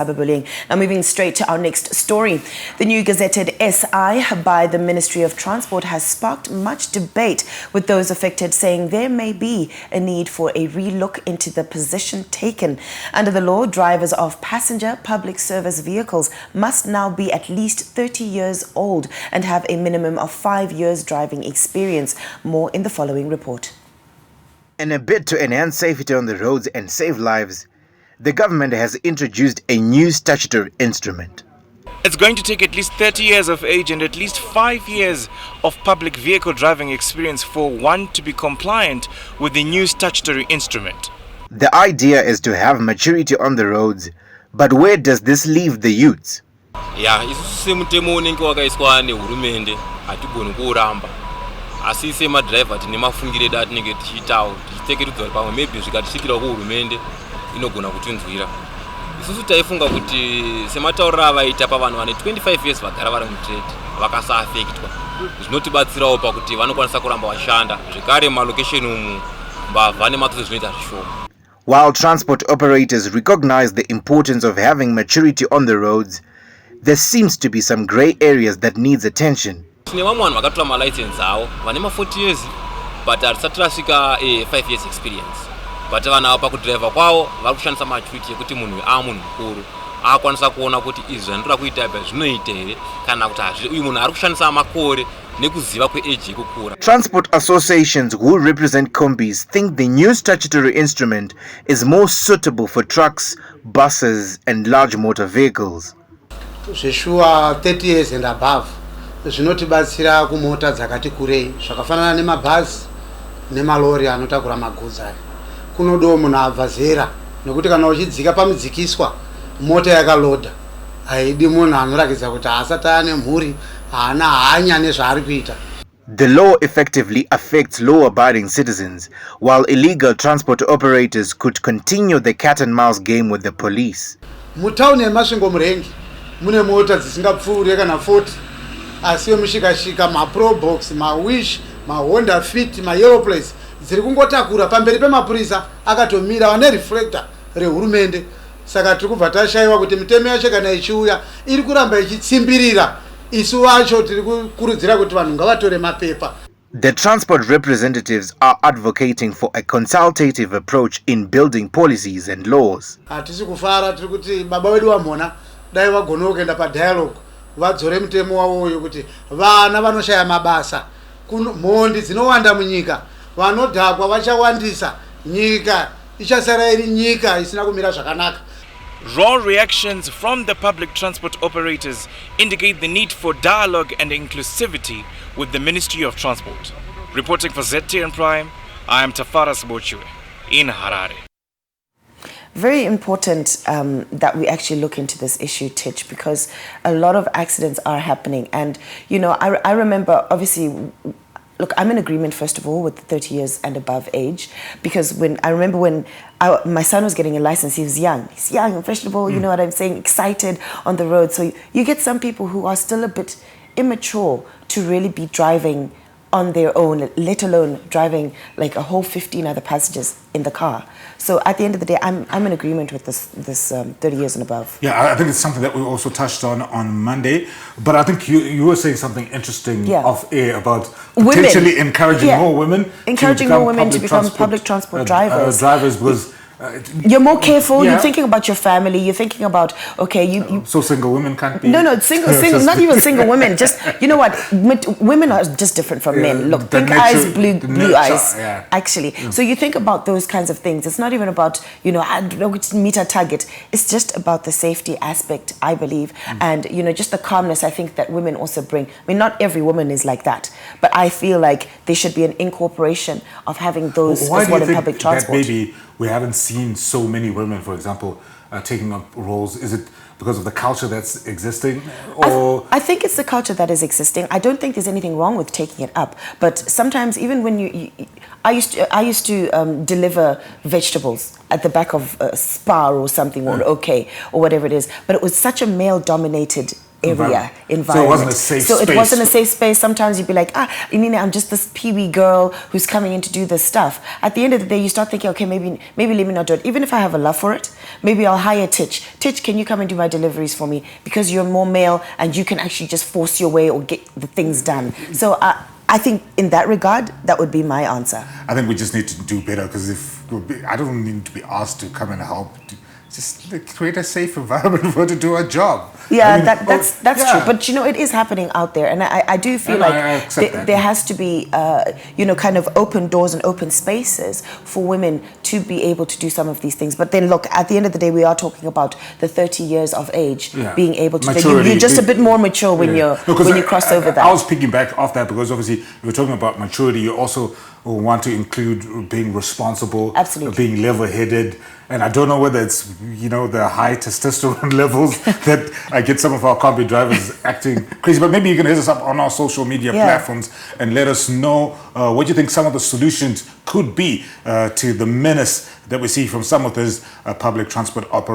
Cyberbullying. Now moving straight to our next story. The new gazetted SI by the Ministry of Transport has sparked much debate, with those affected saying there may be a need for a relook into the position taken. Under the law, drivers of passenger public service vehicles must now be at least 30 years old and have a minimum of 5 years driving experience. More in the following report. In a bid to enhance safety on the roads and save lives, the government has introduced a new statutory instrument. It's going to take at least 30 years of age and at least 5 years of public vehicle driving experience for one to be compliant with the new statutory instrument. The idea is to have maturity on the roads, but where does this leave the youths? inogona kutunzwira isusu taifunga kuti semataurira vaita pavanhu vane 25 years vagara vari mutrade vakasaafektwa zvinotibatsirawo pakuti vanokwanisa kuramba vashanda zvekare malocation umu mbavha nematose zvinoita zvishoma. While transport operators recognize the importance of having maturity on the roads, there seems to be some grey areas that needs attention. Tine vamwe vanhu vakatora malicense avo vane ma40 years but hatisati rasvika 5 years experience. But vana pakudriva kwavo vari kushandisa maturity yekuti munhu munhu mukuru akwanisa kuona kuti izvi zvandira kuita apa zvinoita here kana kuti hazvidi uyu munhu ari kushandisa makore nekuziva kweage yekukura. Transport associations who represent combis think the new statutory instrument is more suitable for trucks, buses and large motor vehicles. Zveshuwa 30 years and above zvinotibatsira kumota dzakati kurei zvakafanana nemabhazi nemalori anotakura magudzi aya. Kunodo munhu abva zera nekuti kana uchidzika pamudzikiswa mota yakaloda haidi munhu anorakidza kuti haasati ane mhuri haana hanya nezvaari kuita. The law effectively affects law-abiding citizens, while illegal transport operators could continue the cat and mouse game with the police. Mutauni yemasvingo murengi mune mota dzisingapfuure kana 40 asi yomushikashika maprobox, mawish, mahonda fit, mayellow place dziri kungotakura pamberi pemapurisa akatomira vane reflector rehurumende. Saka tiri kubva tashayiwa kuti mitemo yacho kana ichiuya iri kuramba ichitsimbirira isu vacho tiri kukurudzira kuti vanhu ngavatore mapepa. The transport representatives are advocating for a consultative approach in building policies and laws. Hatisi kufara tiri kuti baba wedu vamhona dai vagona kuenda padialogue vadzore mutemo wavo yokuti vana vanoshaya mabasa mhondi dzinowanda munyika vanodhakwa vachawandisa nyika ichasara iri nyika isina kumira zvakanaka. Raw reactions from the public transport operators indicate the need for dialogue and inclusivity with the Ministry of Transport. Reporting for ZTN Prime, I am Tafara Sabochwe in Harare. Very important that we actually look into this issue, Titch, because a lot of accidents are happening. And, you know, I remember, obviously, look, I'm in agreement, first of all, with the 30 years and above age, because I remember when my son was getting a license, he was young. He's young, impressionable, you know what I'm saying, excited on the road. So you get some people who are still a bit immature to really be driving on their own, let alone driving like a whole 15 other passengers in the car. So at the end of the day, I'm in agreement with this 30 years and above. Yeah, I think it's something that we also touched on Monday. But I think you were saying something interesting off air about potentially encouraging more women to become public transport drivers. Because you're more careful. You're thinking about your family. You're thinking about so single women can't be. No, single, not even single women. Just you know what, women are just different from men. Look, pink eyes, blue eyes. Yeah. Actually, so you think about those kinds of things. It's not even about I don't meet a target. It's just about the safety aspect, I believe, and just the calmness. I think that women also bring. I mean, not every woman is like that, but I feel like there should be an incorporation of having those as well in public transport. Maybe we haven't seen so many women, for example, taking up roles. Is it because of the culture that's existing? Or I think it's the culture that is existing. I don't think there's anything wrong with taking it up. But sometimes, even when I used to deliver vegetables at the back of a Spar or something, or or whatever it is. But it was such a male-dominated area environment. So it wasn't a safe space. So it wasn't a safe space. Sometimes you'd be like, Inine, I'm just this peewee girl who's coming in to do this stuff. At the end of the day, you start thinking, okay, maybe let me not do it. Even if I have a love for it, maybe I'll hire Titch. Titch, can you come and do my deliveries for me? Because you're more male and you can actually just force your way or get the things done. So I think in that regard, that would be my answer. I think we just need to do better, because I don't need to be asked to come and help. Just create a safe environment for her to do her job. Yeah, I mean, that's true. But it is happening out there, and I do feel like there has to be kind of open doors and open spaces for women to be able to do some of these things. But then look, at the end of the day, we are talking about the 30 years of age being able to. You're just a bit more mature when you cross over that. I was picking back off that, because obviously if we're talking about maturity, you also want to include being responsible, being level-headed. And I don't know whether it's, the high testosterone levels that I get some of our combi drivers acting crazy. But maybe you can hit us up on our social media platforms and let us know what you think some of the solutions could be to the menace that we see from some of these public transport operators.